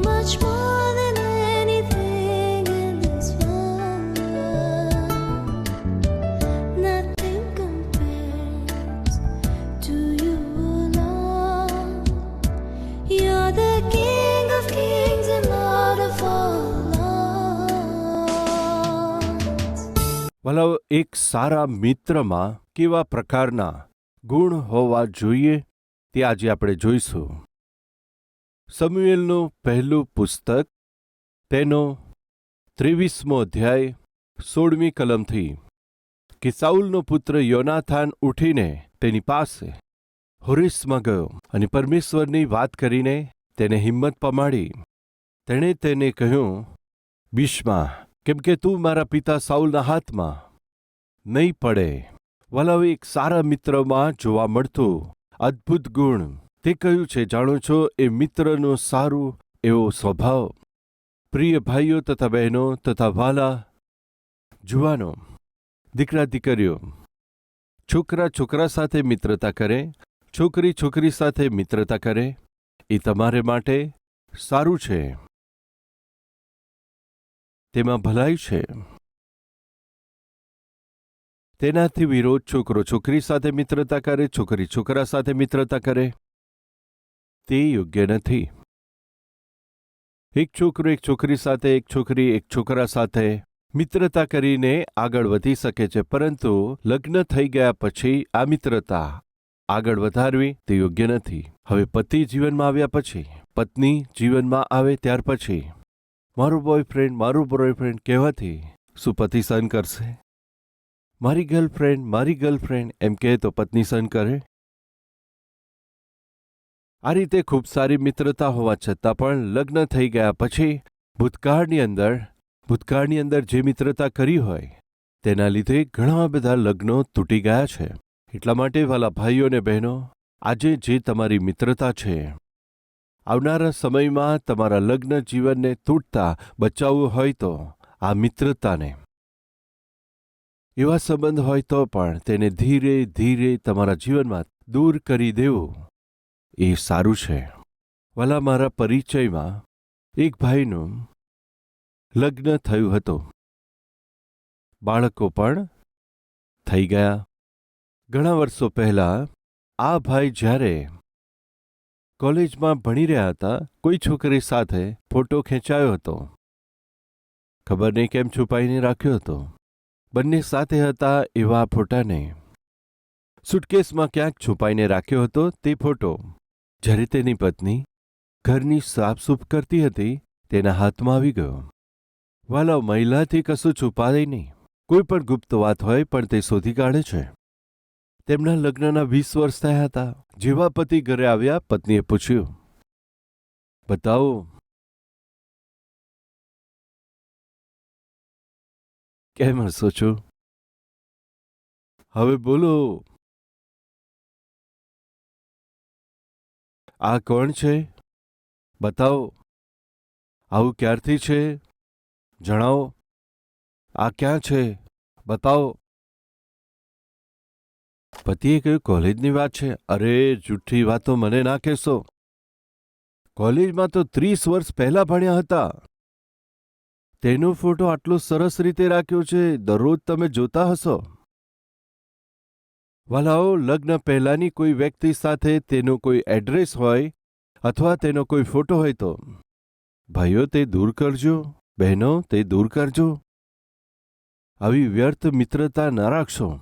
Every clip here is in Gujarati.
much more than anything in this world. Nothing compares to you, Lord. You're the King of kings and Lord of all lords. વલાવ એક સારા મિત્રમાં કેવા પ્રકારના ગુણ હોવા જોઈએ તે આજે આપણે જોઈશું. સમુએલનું પહેલું પુસ્તક તેનો 23મો અધ્યાય 16મી કલમથી કે સાઉલનો પુત્ર યોનાથાન ઉઠીને તેની પાસે હોરેસમાં ગયો અને પરમેશ્વરની વાત કરીને તેને હિંમત પમાડી. તેણે તેને કહ્યું, બિશ્મા, કેમ કે તું મારા પિતા સાઉલના હાથમાં નહીં પડે. વલાવ એક સારા મિત્રમાં જોવા મળતું અદ્ભુત ગુણ તે કયું છે જાણો છો? એ મિત્રનો સારું એવો સ્વભાવ. પ્રિય ભાઈઓ તથા બહેનો તથા વાલા જુવાનો, દીકરા દીકરીઓ, છોકરા છોકરા સાથે મિત્રતા કરે, છોકરી છોકરી સાથે મિત્રતા કરે એ તમારે માટે સારું છે. તેમાં ભલાઈ છે. તેનાથી વિરોધ છોકરો છોકરી સાથે મિત્રતા કરે, છોકરી છોકરા સાથે મિત્રતા કરે તે યોગ્ય નથી. એક છોકરો એક છોકરી સાથે, એક છોકરી એક છોકરા સાથે મિત્રતા કરીને આગળ વધી શકે છે, પરંતુ લગ્ન થઈ ગયા પછી આ મિત્રતા આગળ વધારવી તે યોગ્ય નથી. હવે પતિ જીવનમાં આવ્યા પછી, પત્ની જીવનમાં આવે ત્યાર પછી મારો બોયફ્રેન્ડ કહેવાથી શું પતિ સહન કરશે? મારી ગર્લફ્રેન્ડ એમ કહે તો પત્ની સહન કરે? આ રીતે ખૂબ સારી મિત્રતા હોવા છતાં પણ લગ્ન થઈ ગયા પછી ભૂતકાળની અંદર જે મિત્રતા કરી હોય તેના લીધે ઘણા બધા લગ્નો તૂટી ગયા છે. એટલા માટે વાલા ભાઈઓ અને બહેનો, આજે જે તમારી મિત્રતા છે, આવનારા સમયમાં તમારા લગ્ન જીવનને તૂટતા બચાવવું હોય તો આ મિત્રતાને, એવા સંબંધ હોય તો પણ તેને ધીરે ધીરે તમારા જીવનમાં દૂર કરી દેવું એ સારું છે. વાલા, મારા પરિચયમાં એક ભાઈનું લગ્ન થયું હતું. બાળકો પણ થઈ ગયા. ઘણા વર્ષો પહેલા આ ભાઈ જ્યારે કોલેજમાં ભણી રહ્યા હતા, કોઈ છોકરી સાથે ફોટો ખેંચાયો હતો. ખબર નહીં કેમ છુપાઈને રાખ્યો હતો. બંને સાથે હતા એવા ફોટાને સુટકેસમાં ક્યાંક છુપાઈને રાખ્યો હતો. તે ફોટો જ્યારે તેની પત્ની ઘરની સાફસૂફ કરતી હતી તેના હાથમાં આવી ગયો. વાલા, મહિલાથી કશું છુપાય નહીં. કોઈ પણ ગુપ્ત વાત હોય પણ તે શોધી કાઢે છે. તેમના લગ્નના 20 વર્ષ થયા હતા. જેવા પતિ ઘરે આવ્યા, પત્નીએ પૂછ્યું, બતાવો. કેમ હસો છો? હવે બોલો. આ કોણ છે? બતાવો. આવું ક્યારથી છે? જણાવો. આ ક્યાં છે? બતાવો. પતિએ કહ્યું, કોલેજની વાત છે. અરે, જૂઠી વાતો મને ના કહેશો. કોલેજમાં તો 30 વર્ષ પહેલા ભણ્યા હતા. તેનો ફોટો આટલો સરસ રીતે રાખ્યો છે, દરરોજ તમે જોતા હશો. વાલાઓ, લગ્ન પહેલાની કોઈ વ્યક્તિ સાથે તેનો કોઈ એડ્રેસ હોય અથવા તેનો કોઈ ફોટો હોય તો ભાઈઓ તે દૂર કરજો, બહેનો તે દૂર કરજો. આવી વ્યર્થ મિત્રતા ન રાખશો.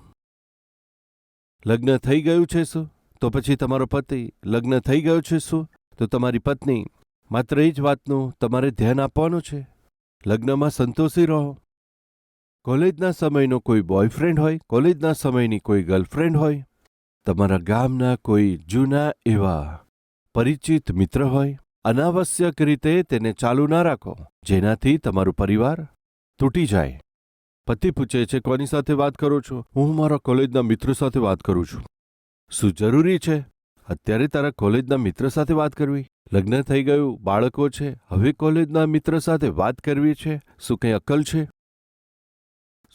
લગ્ન થઈ ગયું છે શું તો પછી તમારો પતિ, લગ્ન થઈ ગયું છે શું તો તમારી પત્ની. માત્ર એ જ વાતનું તમારે ધ્યાન આપવાનું છે. લગ્નમાં સંતોષી રહો. કોલેજના સમયનો કોઈ બોયફ્રેન્ડ હોય, કોલેજના સમયની કોઈ ગર્લફ્રેન્ડ હોય, તમારા ગામના કોઈ જૂના એવા પરિચિત મિત્ર હોય, અનાવશ્યક રીતે તેને ચાલુ ના રાખો જેનાથી તમારું પરિવાર તૂટી જાય. પતિ પૂછે છે, કોની સાથે વાત કરો છો? હું મારા કોલેજના મિત્રો સાથે વાત કરું છું. શું જરૂરી છે અત્યારે તારા કોલેજના મિત્ર સાથે વાત કરવી? લગ્ન થઈ ગયું, બાળકો છે, હવે કોલેજના મિત્ર સાથે વાત કરવી છે? શું કંઈ અક્કલ છે?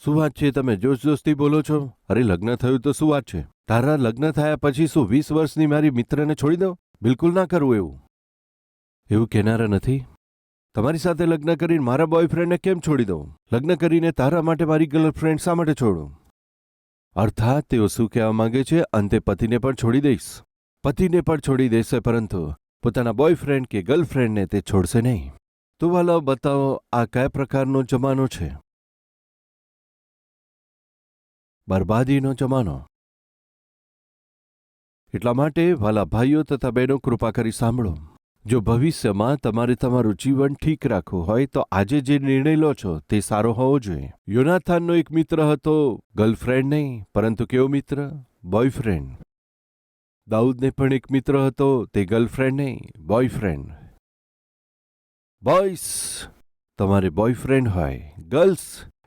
શું વાત છે? તમે જોશથી બોલો છો. અરે, લગ્ન થયું તો શું વાત છે? તારા લગ્ન થયા પછી શું 20 વર્ષની મારી મિત્રને છોડી દો? બિલકુલ ના કરવું એવું. એવું કહેનારા નથી. તમારી સાથે લગ્ન કરીને મારા બોયફ્રેન્ડને કેમ છોડી દઉં? લગ્ન કરીને તારા માટે મારી ગર્લફ્રેન્ડ શા માટે છોડું? અર્થાત તેઓ શું કહેવા માંગે છે? અંતે પતિને પણ છોડી દઈશ. પતિને પણ છોડી દેશે, પરંતુ પોતાના બોયફ્રેન્ડ કે ગર્લફ્રેન્ડને તે છોડશે નહીં. તો વાલાઓ, બતાવો આ કયા પ્રકારનો જમાનો છે? બરબાદીનો જમાનો. એટલા માટે વાલા ભાઈઓ તથા બહેનો, કૃપા કરી સાંભળો. જો ભવિષ્યમાં તમારે તમારું જીવન ઠીક રાખવું હોય તો આજે જે નિર્ણય લો છો તે સારો હોવો જોઈએ. યોનાથાનનો એક મિત્ર હતો, ગર્લફ્રેન્ડ નહીં, પરંતુ કેવો મિત્ર? બોયફ્રેન્ડ. દાઉદને પણ એક મિત્ર હતો, તે ગર્લફ્રેન્ડ નહીં, બોયફ્રેન્ડ. બોયસ, તમારે બોયફ્રેન્ડ હોય. ગર્લ્સ,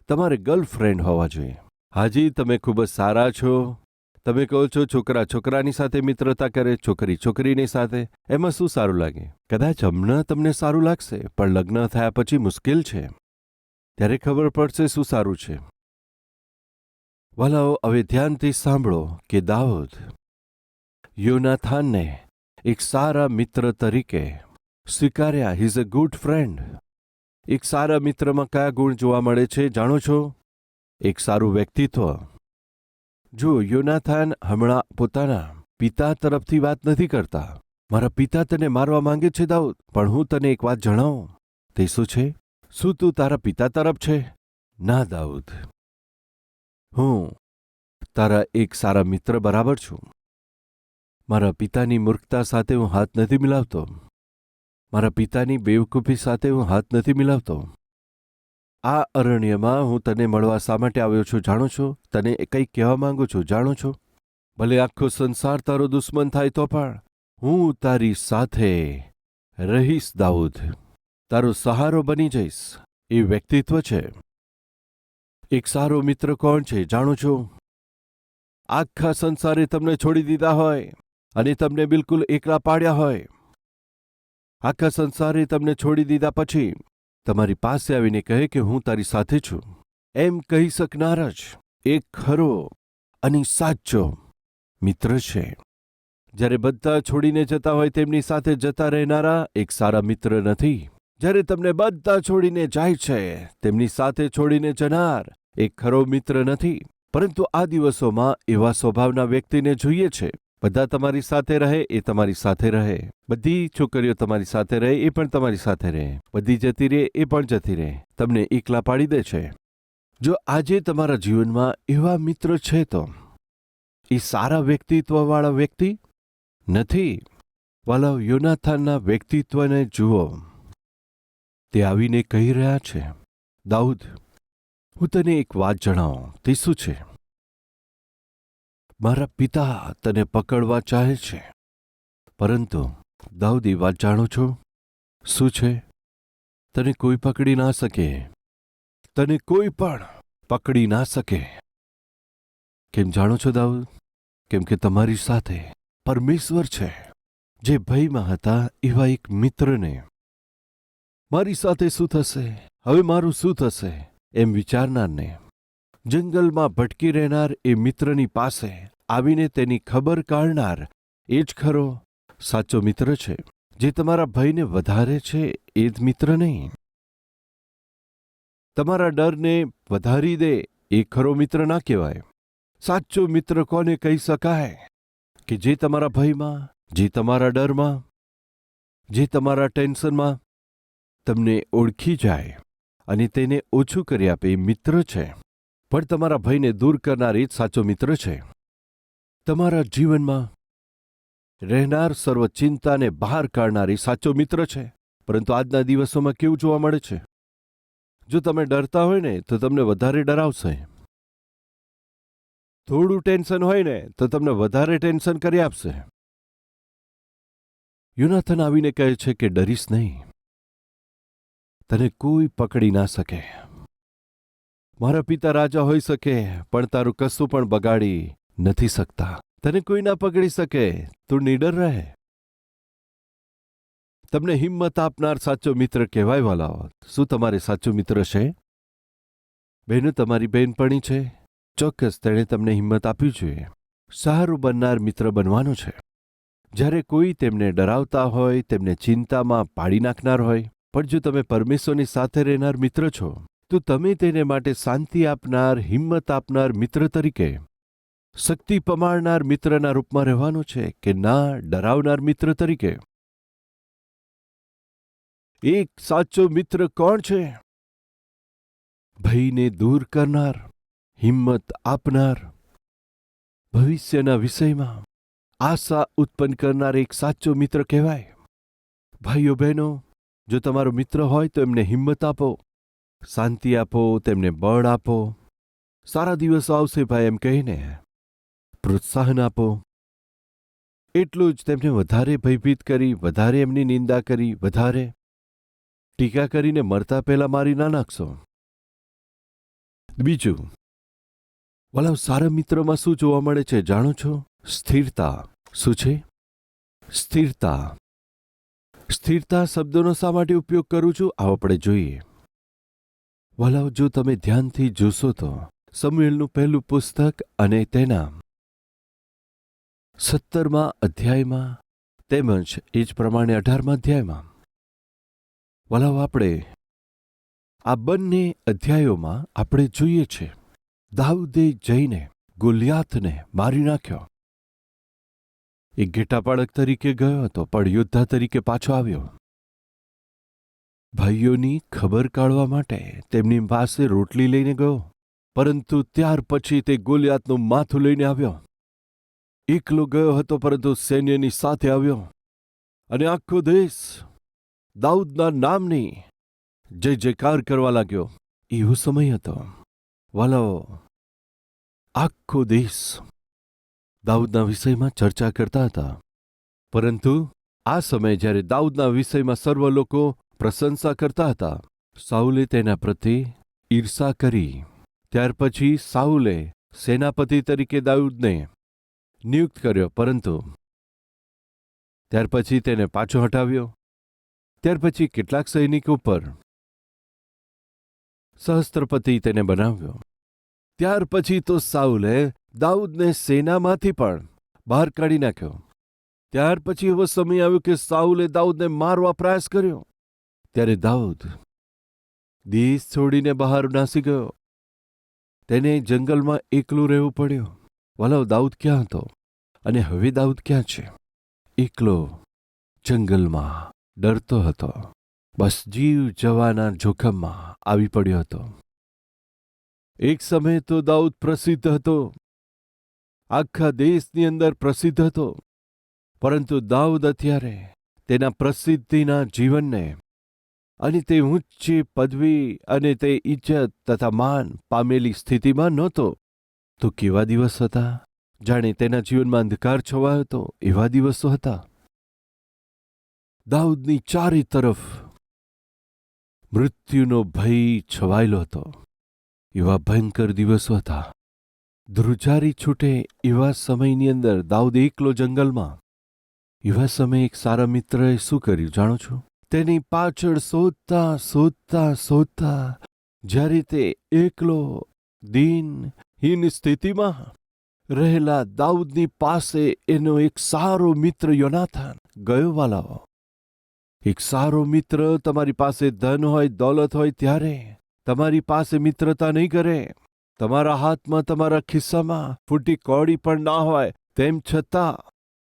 તમારે ગર્લફ્રેન્ડ હોવા જોઈએ. હાજી, તમે ખૂબ જ સારા છો. તમે કહો છો છોકરા છોકરાની સાથે મિત્રતા કરે, છોકરી છોકરીની સાથે. એમાં શું સારું લાગે? કદાચ હમણાં તમને સારું લાગશે, પણ લગ્ન થયા પછી મુશ્કેલ છે. ત્યારે ખબર પડશે શું સારું છે. વાલાઓ, હવે ધ્યાનથી સાંભળો કે દાઉદ યોનાથાનને એક સારા મિત્ર તરીકે સ્વીકાર્યા. He is a good friend. એક સારા મિત્રમાં કયા ગુણ જોવા મળે છે જાણો છો? એક સારું વ્યક્તિત્વ. જો યોનાથાન હમણાં પોતાના પિતા તરફથી વાત નથી કરતા. મારા પિતા તને મારવા માંગે છે દાઉદ, પણ હું તને એક વાત જણાવું. તે શું છે? શું તું તારા પિતા તરફ છે? ના દાઉદ, હું તારા એક સારા મિત્ર બરાબર છું. મારા પિતાની મૂર્ખતા સાથે હું હાથ નથી મિલાવતો. મારા પિતાની બેવકૂફી સાથે હું હાથ નથી મિલાવતો. આ અરણ્યમાં હું તને મળવા શા માટે આવ્યો છું જાણો છો? તને કંઈક કહેવા માંગુ છું જાણો છો? ભલે આખો સંસાર તારો દુશ્મન થાય તો પણ હું તારી સાથે રહીશ દાઉદ. તારો સહારો બની જઈશ. એ વ્યક્તિત્વ છે. એક સારો મિત્ર કોણ છે જાણો છો? આખા સંસારે તમને છોડી દીધા હોય અને તમને બિલકુલ એકલા પાડ્યા હોય. આખા સંસારે તમને છોડી દીધા પછી તમારી પાસે આવીને કહે કે હું તારી સાથે છું. એમ કહી શકનાર જ એક ખરો અને સાચો મિત્ર છે. જ્યારે બધા છોડીને જતા હોય તેમની સાથે જતા રહેનારા એક સારા મિત્ર નથી. જ્યારે તમને બધા છોડીને જાય છે તેમની સાથે છોડીને જનાર એક ખરો મિત્ર નથી. પરંતુ આ દિવસોમાં એવા સ્વભાવના વ્યક્તિને જોઈએ છે. બધા તમારી સાથે રહે એ તમારી સાથે રહે. બધી છોકરીઓ તમારી સાથે રહે એ પણ તમારી સાથે રહે. બધી જતી રહે એ પણ જતી રહે. તમને એકલા પાડી દે છે. જો આજે તમારા જીવનમાં એવા મિત્ર છે તો એ સારા વ્યક્તિત્વવાળા વ્યક્તિ નથી. વાલાઓ, યોનાથાનના વ્યક્તિત્વને જુઓ. તે આવીને કહી રહ્યા છે, દાઉદ, હું તને એક વાત જણાવું. તે શું છે? મારા પિતા તને પકડવા ચાહે છે, પરંતુ દાઉદ, એ વાત જાણો છો શું છે? તને કોઈ પકડી ના શકે. તને કોઈ પણ પકડી ના શકે. કેમ જાણો છો દાઉદ? કેમ કે તમારી સાથે પરમેશ્વર છે. જે ભયમાં હતા એવા એક મિત્રને મારી સાથે શું થશે, હવે મારું શું થશે એમ વિચારનારને, જંગલમાં ભટકી રહેનાર એ મિત્રની પાસે આવીને તેની ખબર કાઢનાર એ જ ખરો સાચો મિત્ર છે. જે તમારા ભયને વધારે છે એ જ મિત્ર નહીં. તમારા ડરને વધારી દે એ ખરો મિત્ર ના કહેવાય. સાચો મિત્ર કોને કહી શકાય? કે જે તમારા ભયમાં, જે તમારા ડરમાં, જે તમારા ટેન્શનમાં તમને ઓળખી જાય અને તેને ઓછું કરી આપે એ મિત્ર છે. પણ તમારા ભયને દૂર કરનાર એ જ સાચો મિત્ર છે. તમારા જીવનમાં રહેનાર સર્વ ચિંતાને બહાર કાઢનાર એ સાચો મિત્ર છે. પરંતુ આજના દિવસોમાં કેવું જોવા મળે છે? જો તમે ડરતા હોય ને તો તમને વધારે ડરાવશે. થોડું ટેન્શન હોય ને તો તમને વધારે ટેન્શન કરી આપશે. યોનાથન આવીને કહે છે કે ડરીશ નહીં. તને કોઈ પકડી ના શકે. મારા પિતા રાજા હોઈ શકે પણ તારું કશું પણ બગાડી નથી શકતા. તને કોઈ ના પકડી શકે. તું નીડર રહે. તમને હિંમત આપનાર સાચો મિત્ર કહેવાય. વાલાઓ, શું તમારે સાચો મિત્ર છે? બહેનો, તમારી બહેનપણી છે. ચોક્કસ તેણે તમને હિંમત આપવી જોઈએ. સારું બનનાર મિત્ર બનવાનો છે. જ્યારે કોઈ તેમને ડરાવતા હોય, તેમને ચિંતામાં પાડી નાખનાર હોય, પણ જો તમે પરમેશ્વરની સાથે રહેનાર મિત્ર છો તો તમે તેને માટે શાંતિ આપનાર, હિંમત આપનાર મિત્ર તરીકે, શક્તિ પમાડનાર મિત્રના રૂપમાં રહેવાનું છે કે ના ડરાવનાર મિત્ર તરીકે? એક સાચો મિત્ર કોણ છે? ભયને દૂર કરનાર, હિંમત આપનાર, ભવિષ્યના વિષયમાં આશા ઉત્પન્ન કરનાર એક સાચો મિત્ર કહેવાય. ભાઈઓ બહેનો, જો તમારો મિત્ર હોય તો એમને હિંમત આપો, શાંતિ આપો, તેમને બળ આપો. સારા દિવસો આવશે ભાઈ એમ કહીને પ્રોત્સાહન આપો. એટલું જ તેમને વધારે ભયભીત કરી, વધારે એમની નિંદા કરી, વધારે ટીકા કરીને મરતા પહેલા મારી ના નાખશો. બીજું, વલાવ સારા મિત્રમાં શું જોવા મળે છે જાણો છો? સ્થિરતા. શું છે? સ્થિરતા. સ્થિરતા શબ્દનો શા માટે ઉપયોગ કરું છું આવો આપણે જોઈએ. વલાવ જો તમે ધ્યાનથી જોશો તો સમુએલનું પહેલું પુસ્તક અને તેના 17મા અધ્યાયમાં તેમજ એ જ પ્રમાણે 18મા અધ્યાયમાં વલાવ આપણે આ બંને અધ્યાયોમાં આપણે જોઈએ છે દાઉદે જઈને ગોલિયાથને મારી નાખ્યો. એક ઘેટાપાળક તરીકે ગયો હતો પણ યોદ્ધા તરીકે પાછો આવ્યો. ભાઈઓની ખબર કાઢવા માટે તેમની પાસે રોટલી લઈને ગયો, પરંતુ ત્યાર પછી તે ગોલિયાતનું માથું લઈને આવ્યો. એકલો ગયો હતો પરંતુ સૈન્યની સાથે આવ્યો અને આખો દેશ દાઉદના નામની જય જયકાર કરવા લાગ્યો. એવો સમય હતો વાલાઓ, આખો દેશ દાઉદના વિષયમાં ચર્ચા કરતા હતા. પરંતુ આ સમયે જ્યારે દાઉદના વિષયમાં સર્વ લોકો પ્રશંસા કરતા હતા, સાઉલે તેના પ્રત્યે ઈર્ષા કરી. ત્યાર પછી સાઉલે સેનાપતિ તરીકે દાઉદને નિયુક્ત કર્યો, પરંતુ ત્યાર પછી તેને પાછો હટાવ્યો. ત્યાર પછી કેટલાક સૈનિકો પર સહસ્ત્રપતિ તેને બનાવ્યો. ત્યાર પછી તો સાઉલે દાઉદને સેનામાંથી પણ બહાર કાઢી નાખ્યો. ત્યાર પછી એવો સમય આવ્યો કે સાઉલે દાઉદને મારવા પ્રયાસ કર્યો. ત્યારે દાઉદ દેશ છોડીને બહાર નાસી ગયો. તેને જંગલમાં એકલું રહેવું પડ્યું. વાલાઓ, દાઉદ ક્યાં હતો અને હવે દાઉદ ક્યાં છે? એકલો જંગલમાં ડરતો હતો. બસ જીવ જવાના જોખમમાં આવી પડ્યો હતો. એક સમયે તો દાઉદ પ્રસિદ્ધ હતો, આખા દેશની અંદર પ્રસિદ્ધ હતો. પરંતુ દાઉદ અત્યારે તેના પ્રસિદ્ધિના જીવનને અને તે ઊંચી પદવી અને તે ઇજ્જત તથા માન પામેલી સ્થિતિમાં નહોતો. તો કેવા દિવસ હતા? જાણે તેના જીવનમાં અંધકાર છવાયો હતો એવા દિવસો હતા. દાઉદની ચારે તરફ મૃત્યુનો ભય છવાયેલો હતો. એવા ભયંકર દિવસો હતા. ધ્રુજારી છૂટે એવા સમયની અંદર દાઉદ એકલો જંગલમાં. એવા સમયે એક સારા મિત્રએ શું કર્યું જાણો છો? તેની પાછળ શોધતા શોધતા શોધતા જ્યારે તે એકલો દીનહીન સ્થિતિમાં રહેલા દાઉદની પાસે એનો એક સારો મિત્ર યોનાથાન ગયો. વાલાઓ, એક સારો મિત્ર તમારી પાસે ધન હોય, દોલત હોય ત્યારે તમારી પાસે મિત્રતા નહીં કરે. તમારા હાથમાં, તમારા ખિસ્સામાં ફૂટી કૌડી પણ ના હોય તેમ છતાં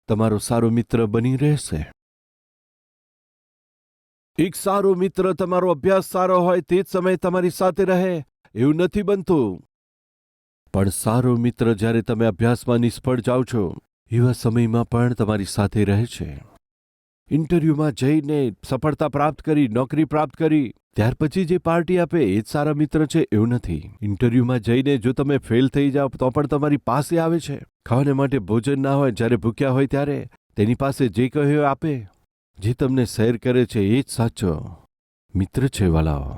તમારો સારો મિત્ર બની રહેશે. એક સારો મિત્ર તમારો અભ્યાસ સારો હોય તે જ સમયે તમારી સાથે રહે એવું નથી બનતું. પણ સારો મિત્ર જ્યારે તમે અભ્યાસમાં નિષ્ફળ જાઓ છો એવા સમયમાં પણ તમારી સાથે રહે છે. ઇન્ટરવ્યૂમાં જઈને સફળતા પ્રાપ્ત કરી, નોકરી પ્રાપ્ત કરી, ત્યાર પછી જે પાર્ટી આપે એ જ સારા મિત્ર છે એવું નથી. ઇન્ટરવ્યૂમાં જઈને જો તમે ફેલ થઈ જાઓ તો પણ તમારી પાસે આવે છે. ખાવાને માટે ભોજન ના હોય, જ્યારે ભૂખ્યા હોય ત્યારે તેની પાસે જે કહ્યું આપે. જે તમને શેર કરે છે એ જ સાચો મિત્ર છે. વાલાઓ,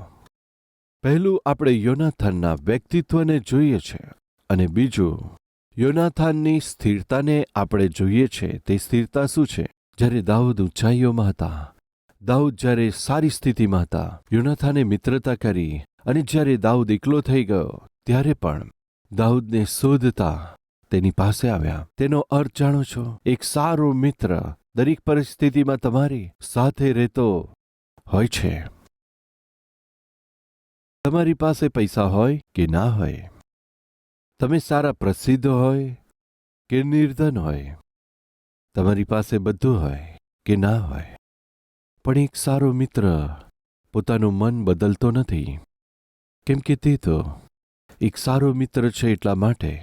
પહેલું આપણે યોનાથાનના વ્યક્તિત્વને જોઈએ છે અને બીજું યોનાથાનની સ્થિરતાને આપણે જોઈએ છે. તે સ્થિરતા શું છે? જ્યારે દાઉદ ઊંચાઈઓમાં હતા, દાઉદ જ્યારે સારી સ્થિતિમાં હતા, યોનાથાને મિત્રતા કરી. અને જ્યારે દાઉદ એકલો થઈ ગયો ત્યારે પણ દાઉદને શોધતા તેની પાસે આવ્યા. તેનો અર્થ જાણો છો? એક સારો મિત્ર દરેક પરિસ્થિતિમાં તમારી સાથે રહેતો હોય છે. તમારી પાસે પૈસા હોય કે ના હોય, તમે સારા પ્રસિદ્ધ હોય કે નિર્ધન હોય, તમારી પાસે બધું હોય કે ના હોય, પણ એક સારો મિત્ર પોતાનું મન બદલતો નથી. કેમ કે તે તો એક સારો મિત્ર છે એટલા માટે,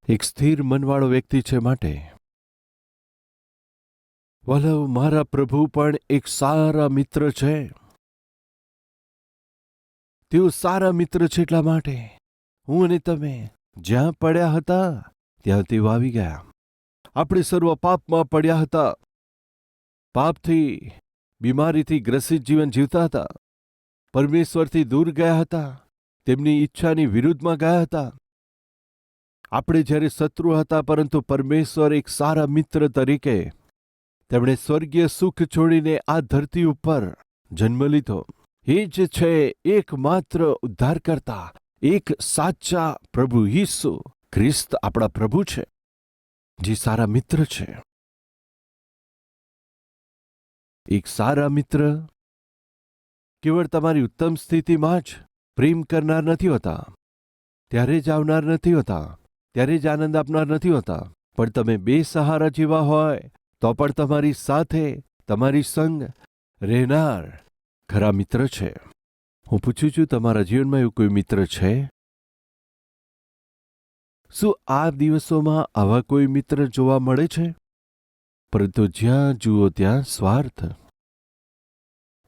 એક સ્થિર મનવાળો વ્યક્તિ છે માટે. વલ્લભ, મારા પ્રભુ પણ એક સારા મિત્ર છે. તેઓ સારા મિત્ર છે એટલા માટે હું અને તમે જ્યાં પડ્યા હતા ત્યાં તેઓ આવી ગયા. આપણે સર્વ પાપમાં પડ્યા હતા, પાપથી, બીમારીથી ગ્રસિત જીવન જીવતા હતા, પરમેશ્વરથી દૂર ગયા હતા, તેમની ઈચ્છાની વિરુદ્ધમાં ગયા હતા. આપણે જ્યારે શત્રુ હતા, પરંતુ પરમેશ્વર એક સારા મિત્ર તરીકે તેમણે સ્વર્ગીય સુખ છોડીને આ ધરતી ઉપર જન્મ લીધો. એ જ છે એકમાત્ર ઉદ્ધારકર્તા, એક સાચા પ્રભુ ઈસુ ખ્રિસ્ત આપણા પ્રભુ છે, જે સારા મિત્ર છે. એક સારા મિત્ર કેવળ તમારી ઉત્તમ સ્થિતિમાં જ પ્રેમ કરનાર નથી હોતા, ત્યારે જ આવનાર નથી હોતા, ત્યારે જ આનંદ આપનાર નથી હોતા, પણ તમે બેસહારા જેવા હોય તો પણ તમારી સાથે, તમારી સંગ રહેનાર ખરા મિત્ર છે. હું પૂછું છું, તમારા જીવનમાં એવું કોઈ મિત્ર છે? શું આ દિવસોમાં આવા કોઈ મિત્ર જોવા મળે છે? પરંતુ જ્યાં જુઓ ત્યાં સ્વાર્થ.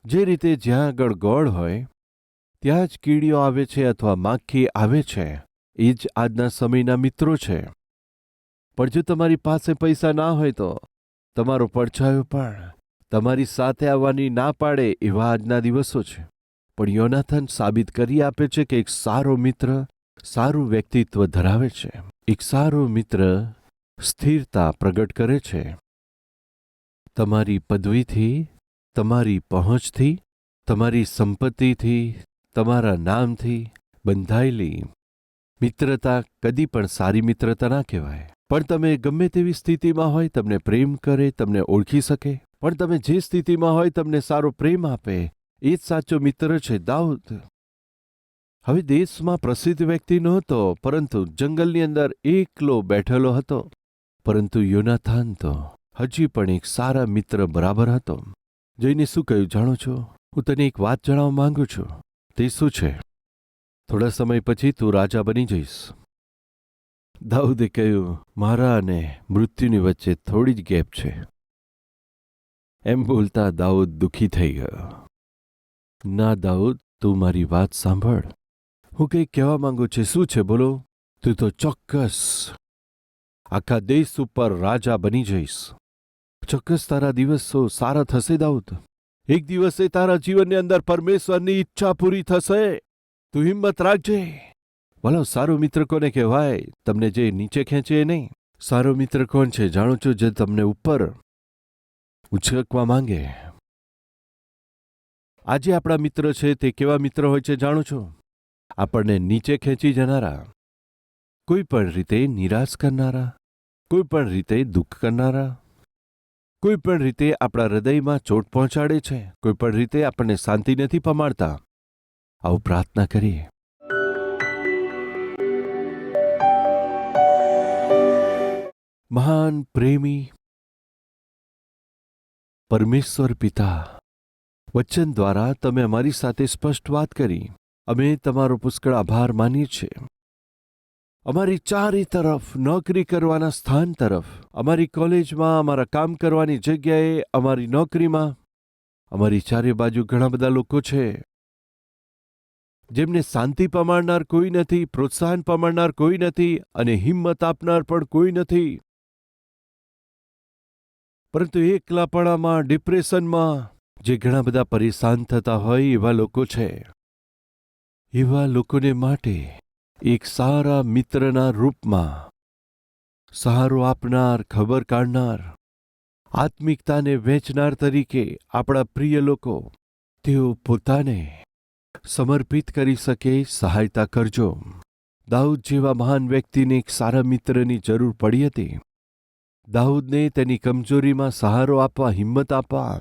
જે રીતે જ્યાં આગળ ગોળ હોય ત્યાં જ કીડીઓ આવે છે અથવા માખી આવે છે, એ જ આજના સમયના મિત્રો છે. પણ જો તમારી પાસે પૈસા ના હોય તો તમારો પડછાયો પણ તમારી સાથે આવવાની ના પાડે એવા આજના દિવસો છે. પણ યોનાથન સાબિત કરી આપે છે કે એક સારો મિત્ર સારું વ્યક્તિત્વ ધરાવે છે. એક સારો મિત્ર સ્થિરતા પ્રગટ કરે છે. તમારી પદવીથી, તમારી પહોંચથી, તમારી સંપત્તિથી, તમારા નામથી બંધાયેલી મિત્રતા કદી પણ સારી મિત્રતા ના કહેવાય. પણ તમે ગમે તેવી સ્થિતિમાં હોય, તમને પ્રેમ કરે, તમને ઓળખી શકે, પણ તમે જે સ્થિતિમાં હોય તમને સારો પ્રેમ આપે, એ જ સાચો મિત્ર છે. દાઉદ હવે દેશમાં પ્રસિદ્ધ વ્યક્તિ નહોતો, પરંતુ જંગલની અંદર એકલો બેઠેલો હતો. પરંતુ યોનાથાન તો હજી પણ એક સારા મિત્ર બરાબર હતો. જઈને શું કહ્યું જાણો છો? હું તને એક વાત જણાવવા માંગુ છું. તે શું છે? થોડા સમય પછી તું રાજા બની જઈશ. દાઉદે કહ્યું, મારા અને મૃત્યુની વચ્ચે થોડી જ ગેપ છે. એમ બોલતા દાઉદ દુઃખી થઈ ગયો. ના દાઉદ, તું મારી વાત સાંભળ. હું કંઈક કહેવા માંગુ છું. શું છે બોલો? તું તો ચોક્કસ આખા દેશ ઉપર રાજા બની જઈશ. ચોક્કસ તારા દિવસો સારા થશે દાઉદ. એક દિવસે તારા જીવનની અંદર પરમેશ્વરની ઈચ્છા પૂરી થશે. તું હિંમત રાખજે. વાલો, સારો મિત્ર કોને કહેવાય? તમને જે નીચે ખેંચે એ નહીં. સારો મિત્ર કોણ છે જાણો છો? જે તમને ઉપર ઉછકવા માંગે. આજે આપણા મિત્ર છે તે કેવા મિત્ર હોય છે જાણો છો? આપણને નીચે ખેંચી જનારા, કોઈ પણ રીતે નિરાશ કરનારા, કોઈ પણ રીતે દુઃખ કરનારા, કોઈ પણ રીતે આપણા હૃદયમાં ચોટ પહોંચાડે છે, કોઈ પણ રીતે આપણને શાંતિ નથી પમાડતા. આવું પ્રાર્થના કરીએ. મહાન પ્રેમી પરમેશ્વર પિતા, વચન દ્વારા તમે અમારી સાથે સ્પષ્ટ વાત કરી. અમે તમારો પુષ્કળ આભાર માનીએ છીએ. અમારી ચારે તરફ, નોકરી કરવાના સ્થાન તરફ, અમારી કોલેજમાં, અમારા કામ કરવાની જગ્યાએ, અમારી નોકરીમાં, અમારી ચારે બાજુ ઘણા બધા લોકો છે જેમને શાંતિ પમાડનાર કોઈ નથી, પ્રોત્સાહન પમાડનાર કોઈ નથી અને હિંમત આપનાર પણ કોઈ નથી. પરંતુ એકલાપણામાં, ડિપ્રેશનમાં જે ઘણા બધા પરેશાન થતા હોય એવા લોકો છે. એવા લોકોને માટે એક સારા મિત્રના રૂપમાં સહારો આપનાર, ખબર કાઢનાર, આત્મિકતાને વહેંચનાર તરીકે આપણા પ્રિય લોકો, તેઓ પોતાને સમર્પિત કરી શકે, સહાયતા કરજો. દાઉદ જેવા મહાન વ્યક્તિને એક સારા મિત્રની જરૂર પડી હતી. દાઉદને તેની કમજોરીમાં સહારો આપવા, હિંમત આપવા,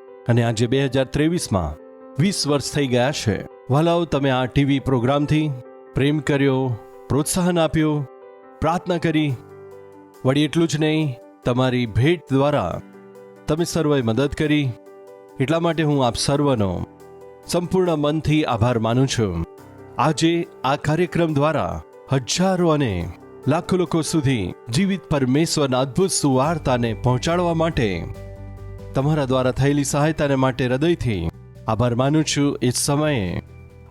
અને આજે 2023માં 20 વર્ષ થઈ ગયા છે. વાલાઓ, તમે આ ટીવી પ્રોગ્રામથી પ્રેમ કર્યો, પ્રોત્સાહન આપ્યું, પ્રાર્થના કરી. વળી એટલું જ નહીં, તમારી ભેટ દ્વારા તમે સર્વે મદદ કરી. એટલા માટે હું આપ સર્વનો સંપૂર્ણ મનથી આભાર માનું છું. આજે આ કાર્યક્રમ દ્વારા હજારો અને લાખો લોકો સુધી જીવિત પરમેશ્વરના અદ્ભુત સુવાર્તાને પહોંચાડવા માટે તમારા દ્વારા થયેલી સહાયતાને માટે હૃદયથી આભાર માનું છું. એ જ સમયે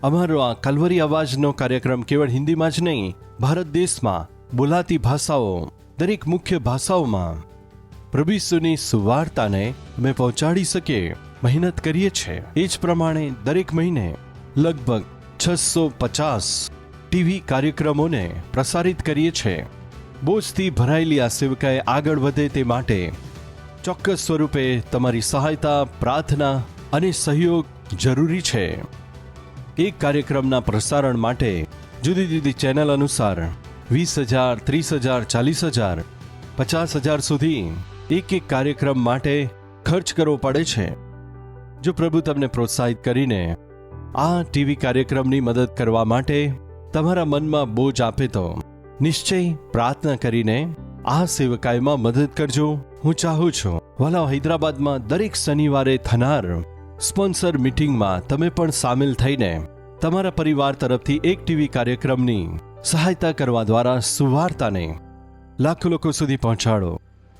અમારો આ કલ્વરી અવાજનો કાર્યક્રમ કેવળ હિન્દીમાં જ નહીં, ભારત દેશમાં બોલાતી ભાષાઓ, દરેક મુખ્ય ભાષાઓમાં પ્રભુ ઈસુની સુવાર્તાને અમે પહોંચાડી શકીએ મહેનત કરીએ છીએ. એ જ પ્રમાણે દરેક મહિને લગભગ 650 ટીવી કાર્યક્રમોને પ્રસારિત કરીએ છીએ. બોજથી ભરાયેલી આ સેવકાએ આગળ વધે તે માટે ચોક્કસ સ્વરૂપે તમારી સહાયતા, પ્રાર્થના અને સહયોગ જરૂરી છે. એક કાર્યક્રમના પ્રસારણ માટે જુદી જુદી ચેનલ અનુસાર 20,000, 30,000, 40,000, 50,000 સુધી એક કાર્યક્રમ માટે ખર્ચ કરવો પડે છે. જો પ્રભુ તમને પ્રોત્સાહિત કરીને આ ટીવી કાર્યક્રમની મદદ કરવા માટે તમારા મનમાં બોજ આપે તો નિશ્ચય પ્રાર્થના કરીને આ સેવકાઈમાં મદદ કરજો. હું ચાહું છું વાલા, હૈદરાબાદમાં દરેક શનિવારે થનાર સ્પોન્સર મીટિંગમાં તમે પણ સામેલ થઈને તમારા પરિવાર તરફથી એક ટીવી કાર્યક્રમની સહાયતા કરવા દ્વારા સુવાર્તાને લાખો લોકો સુધી પહોંચાડો.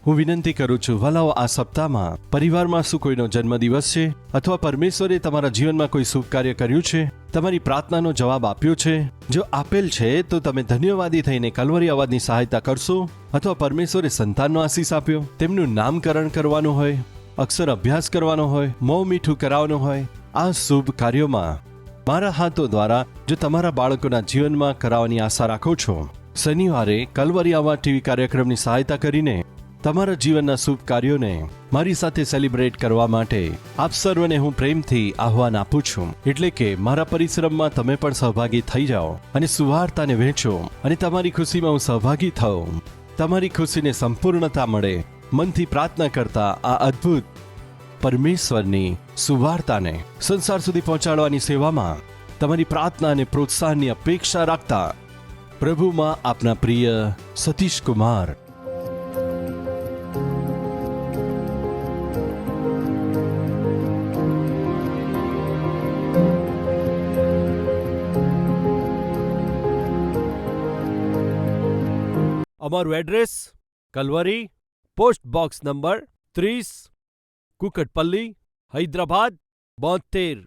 હું વિનંતી કરું છું વાલાઓ, આ સપ્તાહમાં પરિવારમાં શું કોઈનો જન્મદિવસ છે અથવા પરમેશ્વરે તમારા જીવનમાં કોઈ શુભ કાર્ય કર્યું છે, તમારી પ્રાર્થનાનો જવાબ આપ્યો છે? જો આપેલ છે તો તમે ધન્યવાદી થઈને કલ્વરી અવાજની સહાયતા કરશો. અથવા પરમેશ્વરે સંતાનનો આશીષ આપ્યો, તેમનું નામકરણ કરવાનું હોય, અક્ષર અભ્યાસ કરવાનો હોય, મોં મીઠું કરાવવાનું હોય, આ શુભ કાર્યોમાં મારા હાથો દ્વારા જો તમારા બાળકોના જીવનમાં કરાવવાની આશા રાખો છો, શનિવારે કલ્વરી અવાજ ટીવી કાર્યક્રમની સહાયતા કરીને તમારા જીવનના શુભ કાર્યોને મારી સાથે સેલિબ્રેટ કરવા માટે આપ સર્વને હું પ્રેમથી આહ્વાન આપું છું. એટલે કે મારા પરિશ્રમમાં તમે પણ સહભાગી થઈ જાઓ અને સુવાર્તાને વહેંચો અને તમારી ખુશીમાં હું સહભાગી થાઉં. તમારી ખુશીને સંપૂર્ણતા મળે. મનથી પ્રાર્થના કરતા આ અદ્ભુત પરમેશ્વરની સુવાર્તાને સંસાર સુધી પહોંચાડવાની સેવામાં તમારી પ્રાર્થના અને પ્રોત્સાહનની અપેક્ષા રાખતા પ્રભુમાં આપના પ્રિય સતીશ કુમાર. અમારું address Calvary, post box number 30, Kukatpally, Hyderabad 72.